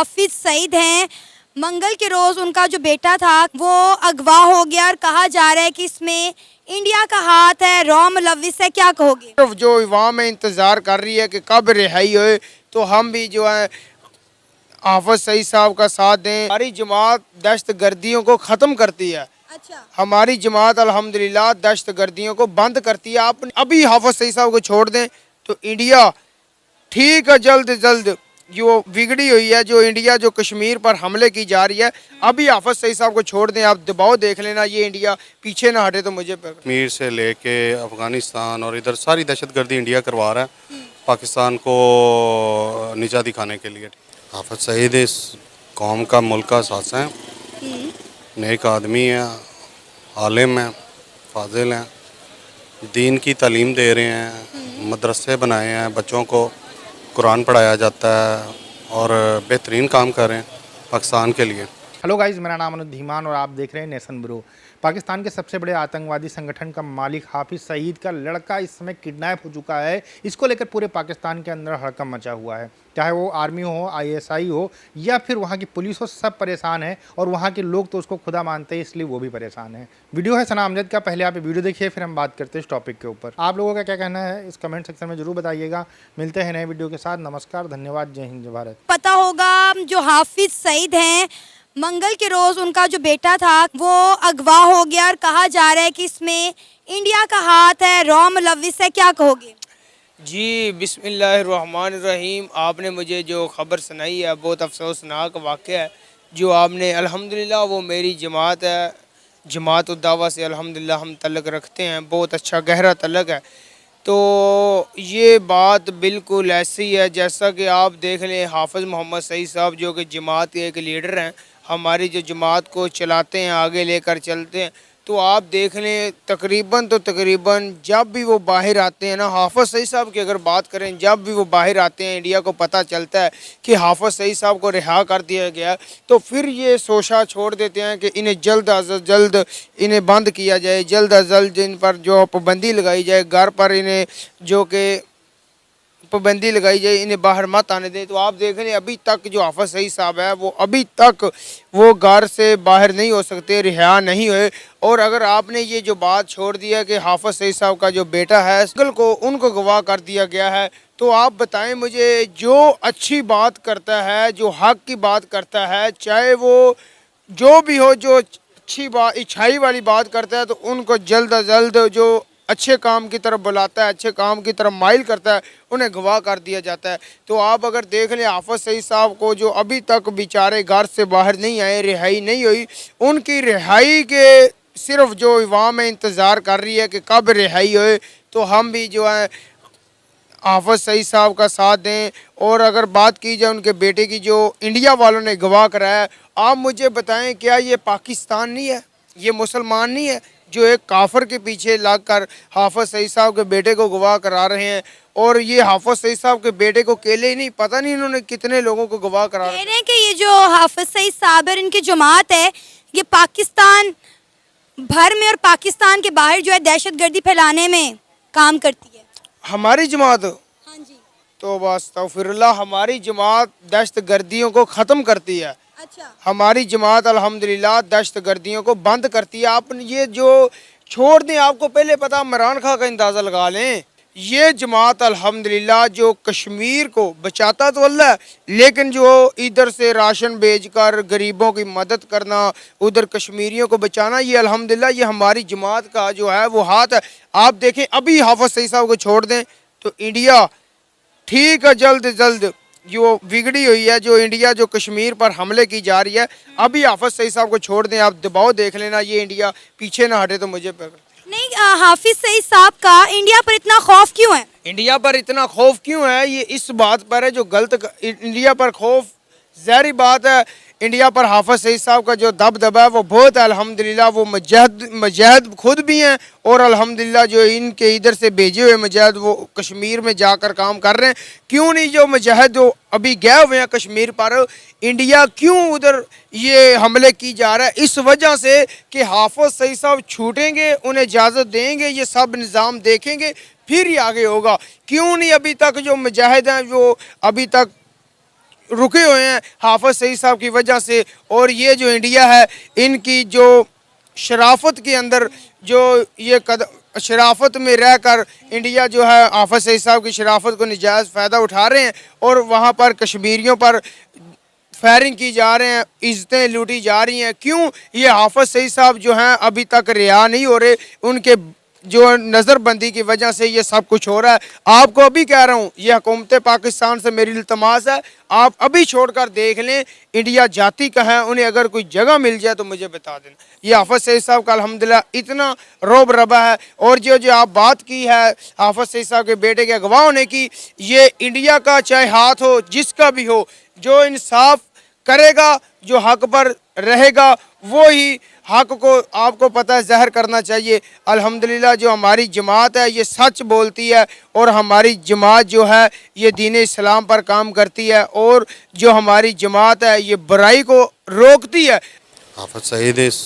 हाफिज सईद हैं, मंगल के रोज उनका जो बेटा था वो अगवा हो गया और कहा जा रहा है कि इसमें इंडिया का हाथ है, रॉ मुलविस है, क्या कहोगे? सिर्फ जो अवाम है इंतज़ार कर रही है कि कब रिहाई होए, तो हम भी जो है हाफिज सईद साहब का साथ दें। हमारी जमात दहशत गर्दियों को ख़त्म करती है। अच्छा, हमारी जमात अल्हम्दुलिल्लाह दहशत गर्दियों को बंद करती है। आप अभी हाफिज सईद साहब को छोड़ दें तो इंडिया ठीक है, जल्द से जल्द जो बिगड़ी हुई है, जो इंडिया जो कश्मीर पर हमले की जा रही है, अभी हाफिज सईद साहब को छोड़ दें। आप दबाव देख लेना, ये इंडिया पीछे ना हटे तो मुझे कश्मीर से लेके अफ़गानिस्तान और इधर सारी दहशतगर्दी इंडिया करवा रहा है पाकिस्तान को नीचा दिखाने के लिए। हाफिज सईद इस कौम का मुल्क का असासा है, नेक आदमी है, आलिम है, फाजिल हैं, दीन की तालीम दे रहे हैं, मदरसे बनाए हैं, बच्चों को कुरान पढ़ाया जाता है और बेहतरीन काम कर रहे हैं पाकिस्तान के लिए। हेलो गाइस, मेरा नाम अनुज धीमान और आप देख रहे हैं नेशन ब्रो। पाकिस्तान के सबसे बड़े आतंकवादी संगठन का मालिक हाफिज सईद का लड़का इस समय किडनैप हो चुका है। इसको लेकर पूरे पाकिस्तान के अंदर हड़कंप मचा हुआ है। चाहे वो आर्मी हो, आईएसआई हो या फिर वहाँ की पुलिस हो, सब परेशान है और वहाँ के लोग तो उसको खुदा मानते हैं, इसलिए वो भी परेशान है। वीडियो है सना अमजद का, पहले आप वीडियो देखिए फिर हम बात करते हैं इस टॉपिक के ऊपर। आप लोगों का क्या कहना है इस कमेंट सेक्शन में जरूर बताइएगा। मिलते हैं नए वीडियो के साथ। नमस्कार, धन्यवाद, जय हिंद, जय भारत। पता होगा जो हाफिज सईद हैं, मंगल के रोज उनका जो बेटा था वो अगवा हो गया और कहा जा रहा है कि इसमें इंडिया का हाथ है, रॉ मुलविस है, क्या कहोगे? जी बिस्मिल्लाहिर्रहमानिर्रहीम। आपने मुझे जो ख़बर सुनाई है बहुत अफसोसनाक वाक़या है। जो आपने अल्हम्दुलिल्लाह वो मेरी जमात है, जमात उद्दावा से अल्हम्दुलिल्लाह हम तल्लुक़ रखते हैं, बहुत अच्छा गहरा तल्लुक़ है। तो ये बात बिल्कुल ऐसी है जैसा कि आप देख लें, हाफिज़ मोहम्मद सईद साहब जो कि जमात के एक लीडर हैं, हमारी जो जमात को चलाते हैं, आगे लेकर चलते हैं। तो आप देख लें तकरीबन जब भी वो बाहर आते हैं ना, हाफिज सईद साहब की अगर बात करें, जब भी वो बाहर आते हैं इंडिया को पता चलता है कि हाफिज सईद साहब को रिहा कर दिया गया, तो फिर ये सोचा छोड़ देते हैं कि इन्हें जल्द अज जल्द इन्हें बंद किया जाए, जल्द अज जल्द इन पर जो पाबंदी लगाई जाए, घर पर इन्हें जो कि पाबंदी लगाई जाए, इन्हें बाहर मत आने दें। तो आप देख लें अभी तक जो हाफिज सईद साहब है वो अभी तक वो घर से बाहर नहीं हो सकते, रिहा नहीं हुए। और अगर आपने ये जो बात छोड़ दिया कि हाफिज सईद साहब का जो बेटा है को उनको गवाह कर दिया गया है, तो आप बताएं मुझे, जो अच्छी बात करता है, जो हक की बात करता है, चाहे वो जो भी हो, जो अच्छी बात अच्छाई वाली बात करता है, तो उनको जल्द अज जल्द जो अच्छे काम की तरफ बुलाता है, अच्छे काम की तरफ माइल करता है, उन्हें गवाह कर दिया जाता है। तो आप अगर देख लें हाफिज सईद साहब को जो अभी तक बेचारे घर से बाहर नहीं आए, रिहाई नहीं हुई, उनकी रिहाई के सिर्फ जो अवाम है इंतज़ार कर रही है कि कब रिहाई होए, तो हम भी जो है हाफिज सईद साहब का साथ दें। और अगर बात की जाए उनके बेटे की जो इंडिया वालों ने गवाह कराया, आप मुझे बताएं क्या ये पाकिस्तान नहीं है, ये मुसलमान नहीं है जो एक काफर के पीछे लगकर हाफिज सईद साहब के बेटे को गवाह करा रहे हैं? और ये हाफिज सईद साहब के बेटे को अकेले ही नहीं, पता नहीं इन्होंने कितने लोगों को गवाह करा कह रहे हैं कि ये जो हाफिज सईद साहब है, इनकी जमात है, ये पाकिस्तान भर में और पाकिस्तान के बाहर जो है दहशतगर्दी फैलाने में काम करती है। हमारी जमात, हाँ जी। तो बस तौफिरुल्लाह, हमारी जमात दहशत गर्दियों को ख़त्म करती है। अच्छा, हमारी जमात अल्हम्दुलिल्लाह दहशत गर्दियों को बंद करती है। आप ये जो छोड़ दें, आपको पहले पता, इमरान खान का अंदाज़ा लगा लें, ये जमात अल्हम्दुलिल्लाह जो कश्मीर को बचाता तो अल्लाह है, लेकिन जो इधर से राशन भेजकर गरीबों की मदद करना, उधर कश्मीरियों को बचाना, ये अल्हम्दुलिल्लाह ये हमारी जमात का जो है वो हाथ है। आप देखें अभी हाफिज सईद साहब को छोड़ दें तो इंडिया ठीक है, जल्द से जल्द जो बिगड़ी हुई है, जो इंडिया जो कश्मीर पर हमले की जा रही है, अभी हाफिज सईद साहब को छोड़ दें। आप दबाव देख लेना, ये इंडिया पीछे ना हटे तो मुझे नहीं, हाफिज सईद साहब का इंडिया पर इतना खौफ क्यों है? इंडिया पर इतना खौफ क्यों है, ये इस बात पर है जो गलत इंडिया पर खौफ, ज़ाहिर बात है इंडिया पर हाफिज सईद साहब का जो दबदबा है वो बहुत है। अल्हम्दुलिल्लाह वो मुजाहिद खुद भी हैं और अल्हम्दुलिल्लाह जो इनके इधर से भेजे हुए मुजाहिद वो कश्मीर में जाकर काम कर रहे हैं। क्यों नहीं जो मुजाहिद जो अभी गए हुए हैं कश्मीर पर, इंडिया क्यों उधर ये हमले की जा रहा है? इस वजह से कि हाफिज सईद साहब छूटेंगे, उन्हें इजाज़त देंगे, ये सब निज़ाम देखेंगे, फिर ही आगे होगा। क्यों नहीं अभी तक जो मुजाहिद हैं जो अभी तक रुके हुए हैं हाफिज सईद साहब की वजह से। और ये जो इंडिया है इनकी जो शराफत के अंदर जो ये शराफत में रहकर इंडिया जो है हाफिज सईद साहब की शराफत को नजायज़ फ़ायदा उठा रहे हैं और वहाँ पर कश्मीरियों पर फायरिंग की जा रहे हैं, इज्जतें लूटी जा रही हैं। क्यों? ये हाफिज सईद साहब जो हैं अभी तक रिहा नहीं हो रहे, उनके जो नज़रबंदी की वजह से ये सब कुछ हो रहा है। आपको अभी कह रहा हूँ, ये हुकूमत पाकिस्तान से मेरी इल्तमास है, आप अभी छोड़कर देख लें इंडिया जाती का है, उन्हें अगर कोई जगह मिल जाए तो मुझे बता देना। ये हाफिज सईद साहब का अल्हम्दुलिल्लाह इतना रोब रबा है। और जो आप बात की है हाफिज सईद साहब के बेटे के अगवा होने की, ये इंडिया का चाहे हाथ हो जिसका भी हो, जो इंसाफ करेगा, जो हक पर रहेगा, वो ही हक को आपको पता है जहर करना चाहिए। अल्हम्दुलिल्लाह जो हमारी जमात है ये सच बोलती है और हमारी जमात जो है ये दीन इस्लाम पर काम करती है और जो हमारी जमात है ये बुराई को रोकती है। हाफिज सईद इस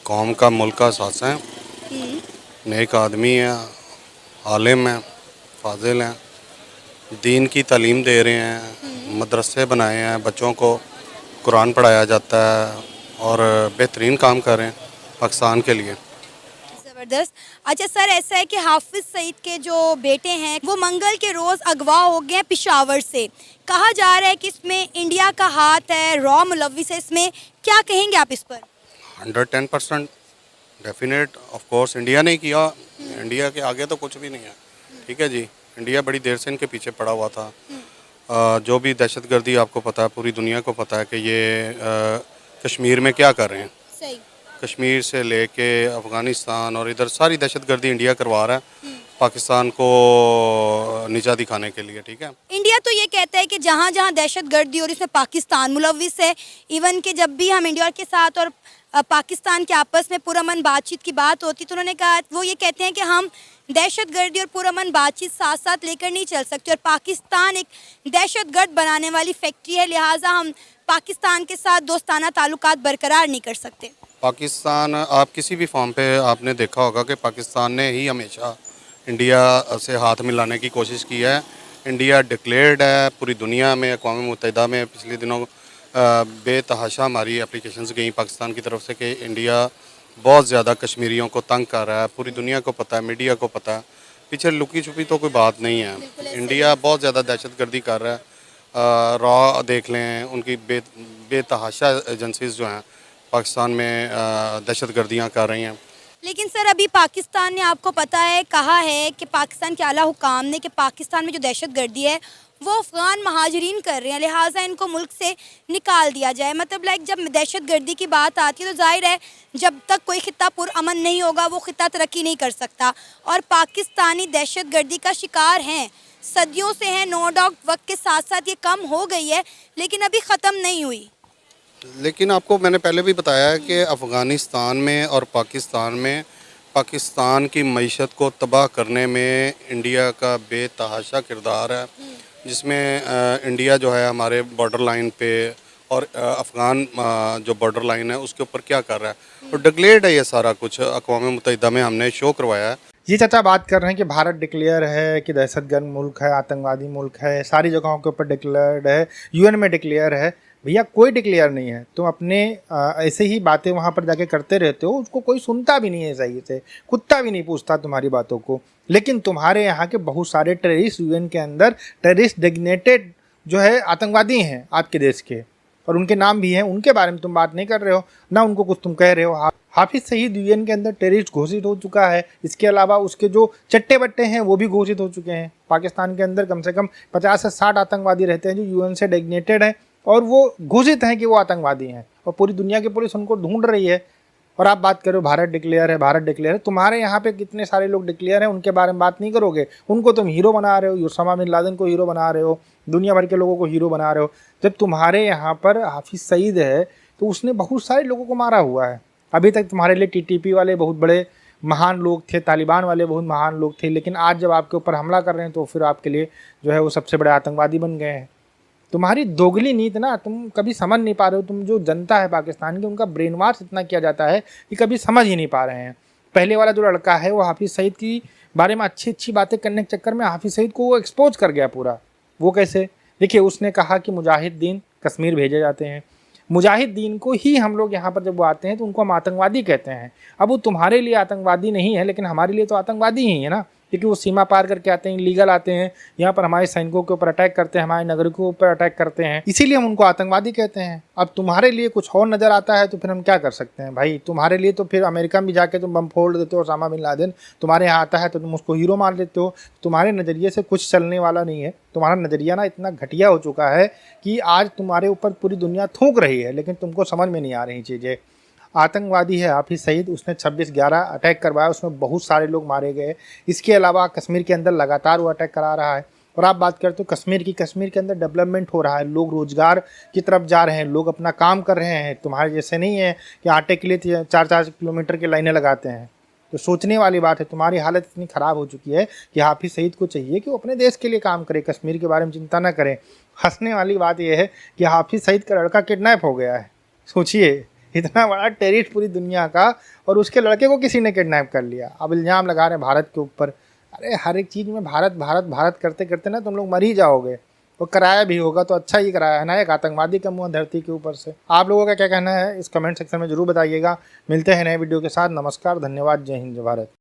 कौम का मुल्क का असासा है, नेक आदमी है, आलिम है, फाजिल हैं, दीन की तालीम दे रहे हैं, मदरसे बनाए हैं, बच्चों को कुरान पढ़ाया जाता है और बेहतरीन काम कर रहे हैं पाकिस्तान के लिए। ज़बरदस्त। अच्छा सर, ऐसा है कि हाफिज सईद के जो बेटे हैं वो मंगल के रोज़ अगवा हो गए हैं पेशावर से। कहा जा रहा है कि इसमें इंडिया का हाथ है, रॉ मुलविस है इसमें, क्या कहेंगे आप इस पर? 110% डेफिनेट, ऑफ कोर्स इंडिया ने किया, इंडिया के आगे तो कुछ भी नहीं है। ठीक है जी, इंडिया बड़ी देर से इनके पीछे पड़ा हुआ था। जो भी दहशतगर्दी आपको पता है, पूरी दुनिया को पता है कि ये कश्मीर में क्या कर रहे हैं। सही। कश्मीर से लेके अफ़गानिस्तान और इधर सारी दहशतगर्दी इंडिया करवा रहा है पाकिस्तान को नीचा दिखाने के लिए। ठीक है, इंडिया तो ये कहता है कि जहाँ जहाँ दहशतगर्दी और इसमें पाकिस्तान मुलविस है। इवन कि जब भी हम इंडिया के साथ और पाकिस्तान के आपस में पुरअमन बातचीत की बात होती तो उन्होंने कहा, वो ये कहते हैं कि हम दहशतगर्दी और पुरअमन बातचीत साथ साथ लेकर नहीं चल सकते और पाकिस्तान एक दहशतगर्द बनाने वाली फैक्ट्री है, लिहाजा हम पाकिस्तान के साथ दोस्ताना ताल्लुकात बरकरार नहीं कर सकते। पाकिस्तान, आप किसी भी फॉर्म पे आपने देखा होगा कि पाकिस्तान ने ही हमेशा इंडिया से हाथ मिलाने की कोशिश की है। इंडिया डिक्लेयर्ड है पूरी दुनिया में, अक़वाम मुत्तहिदा में पिछले दिनों बेतहाशा हमारी एप्लीकेशंस गई पाकिस्तान की तरफ से कि इंडिया बहुत ज़्यादा कश्मीरियों को तंग कर रहा है। पूरी दुनिया को पता है, मीडिया को पता है, पीछे लुकी छुपी तो कोई बात नहीं है। इंडिया बहुत ज़्यादा दहशतगर्दी कर रहा है। रॉ देख लें, उनकी बेतहाशा एजेंसीज जो हैं पाकिस्तान में दहशतगर्दियाँ कर रही हैं। लेकिन सर अभी पाकिस्तान ने, आपको पता है, कहा है कि पाकिस्तान के आला हुकाम ने कि पाकिस्तान में जो दहशतगर्दी है वो अफ़गान महाजरीन कर रहे हैं, लिहाजा इनको मुल्क से निकाल दिया जाए। मतलब लाइक जब दहशतगर्दी की बात आती है तो जाहिर है जब तक कोई खित्ता पुरअमन नहीं होगा वो खित्ता तरक्की नहीं कर सकता। और पाकिस्तानी दहशतगर्दी का शिकार हैं, सदियों से हैं, नो डाउट। वक्त के साथ साथ ये कम हो गई है लेकिन अभी ख़त्म नहीं हुई। लेकिन आपको मैंने पहले भी बताया है कि अफ़गानिस्तान में और पाकिस्तान में पाकिस्तान की मईशत को तबाह करने में इंडिया का बेतहाशा किरदार है, जिसमें इंडिया जो है हमारे बॉर्डर लाइन पे और अफ़गान जो बॉर्डर लाइन है उसके ऊपर क्या कर रहा है और डिक्लेयर्ड है ये सारा कुछ। अक़वाम मुत्तहिदा में हमने शो करवाया है। ये चाचा बात कर रहे हैं कि भारत डिक्लेयर है कि दहशतगर्द मुल्क है, आतंकवादी मुल्क है, सारी जगहों के ऊपर डिक्लेयर्ड है, यूएन में डिक्लेयर है। भैया कोई डिक्लेयर नहीं है, तुम अपने ऐसे ही बातें वहाँ पर जाके करते रहते हो, उसको कोई सुनता भी नहीं है सही से, कुत्ता भी नहीं पूछता तुम्हारी बातों को। लेकिन तुम्हारे यहाँ के बहुत सारे टेररिस्ट यूएन के अंदर टेररिस्ट डेजिग्नेटेड जो है आतंकवादी हैं आपके देश के, और उनके नाम भी हैं, उनके बारे में तुम बात नहीं कर रहे हो ना, उनको कुछ तुम कह रहे हो। हाफिज सईद यूएन के अंदर टेररिस्ट घोषित हो चुका है। इसके अलावा उसके जो चट्टे बट्टे हैं वो भी घोषित हो चुके हैं। पाकिस्तान के अंदर कम से कम 50 से 60 आतंकवादी रहते हैं जो यूएन से डेजिग्नेटेड हैं और वो घोषित हैं कि वो आतंकवादी हैं, और पूरी दुनिया की पुलिस उनको ढूंढ रही है। और आप बात करो भारत डिक्लेयर है, भारत डिक्लेयर है। तुम्हारे यहाँ पे कितने सारे लोग डिक्लेयर हैं, उनके बारे में बात नहीं करोगे। उनको तुम हीरो बना रहे हो, उसामा बिन लादेन को हीरो बना रहे हो, दुनिया भर के लोगों को हीरो बना रहे हो। जब तुम्हारे यहाँ पर हाफिज सईद है तो उसने बहुत सारे लोगों को मारा हुआ है। अभी तक तुम्हारे लिए टीटीपी वाले बहुत बड़े महान लोग थे, तालिबान वाले बहुत महान लोग थे, लेकिन आज जब आपके ऊपर हमला कर रहे हैं तो फिर आपके लिए जो है वो सबसे बड़े आतंकवादी बन गए हैं। तुम्हारी दोगली नीति ना, तुम कभी समझ नहीं पा रहे हो। तुम जो जनता है पाकिस्तान की, उनका ब्रेन वॉश इतना किया जाता है कि कभी समझ ही नहीं पा रहे हैं। पहले वाला जो लड़का है वो हाफिज सईद की बारे में अच्छी अच्छी बातें करने के चक्कर में हाफिज सईद को वो एक्सपोज कर गया पूरा। वो कैसे? देखिए, उसने कहा कि मुजाहिदीन कश्मीर भेजे जाते हैं। मुजाहिदीन को ही हम लोग यहाँ पर जब वो आते हैं तो उनको हम आतंकवादी कहते हैं। अब वो तुम्हारे लिए आतंकवादी नहीं है, लेकिन हमारे लिए तो आतंकवादी ही है ना, क्योंकि वो सीमा पार करके आते हैं, लीगल आते हैं, यहाँ पर हमारे सैनिकों के ऊपर अटैक करते हैं, हमारे नागरिकों के ऊपर अटैक करते हैं, इसीलिए हम उनको आतंकवादी कहते हैं। अब तुम्हारे लिए कुछ और नज़र आता है तो फिर हम क्या कर सकते हैं भाई। तुम्हारे लिए तो फिर अमेरिका में जाके तुम बम फोड़ देते हो, ओसामा बिन लादेन तुम्हारे यहाँ आता है तो तुम उसको हीरो मान लेते हो। तुम्हारे नज़रिए से कुछ चलने वाला नहीं है। तुम्हारा नज़रिया ना इतना घटिया हो चुका है कि आज तुम्हारे ऊपर पूरी दुनिया थूक रही है, लेकिन तुमको समझ में नहीं आ रही चीज़ें। आतंकवादी है हाफिज़ सईद, उसने 26/11 अटैक करवाया, उसमें बहुत सारे लोग मारे गए। इसके अलावा कश्मीर के अंदर लगातार वो अटैक करा रहा है। और आप बात करते हो कश्मीर की, कश्मीर के अंदर डेवलपमेंट हो रहा है, लोग रोज़गार की तरफ जा रहे हैं, लोग अपना काम कर रहे हैं। तुम्हारे जैसे नहीं है कि आटे के लिए 4-4 किलोमीटर की लाइनें लगाते हैं। तो सोचने वाली बात है। तुम्हारी हालत इतनी ख़राब हो चुकी है कि हाफिज़ सईद को चाहिए कि वो अपने देश के लिए काम करे, कश्मीर के बारे में चिंता ना करें। हंसने वाली बात यह है कि हाफिज़ सईद का लड़का किडनैप हो गया है। सोचिए, इतना बड़ा टेररिस्ट पूरी दुनिया का, और उसके लड़के को किसी ने किडनैप कर लिया। अब इल्ज़ाम लगा रहे हैं भारत के ऊपर। अरे हर एक चीज़ में भारत भारत भारत करते करते ना तुम लोग मर ही जाओगे। तो कराया भी होगा तो अच्छा ही कराया है ना, एक आतंकवादी का मुँह धरती के ऊपर से। आप लोगों का क्या कहना है इस कमेंट सेक्शन में ज़रूर बताइएगा। मिलते हैं नए वीडियो के साथ। नमस्कार, धन्यवाद, जय हिंद, जय भारत।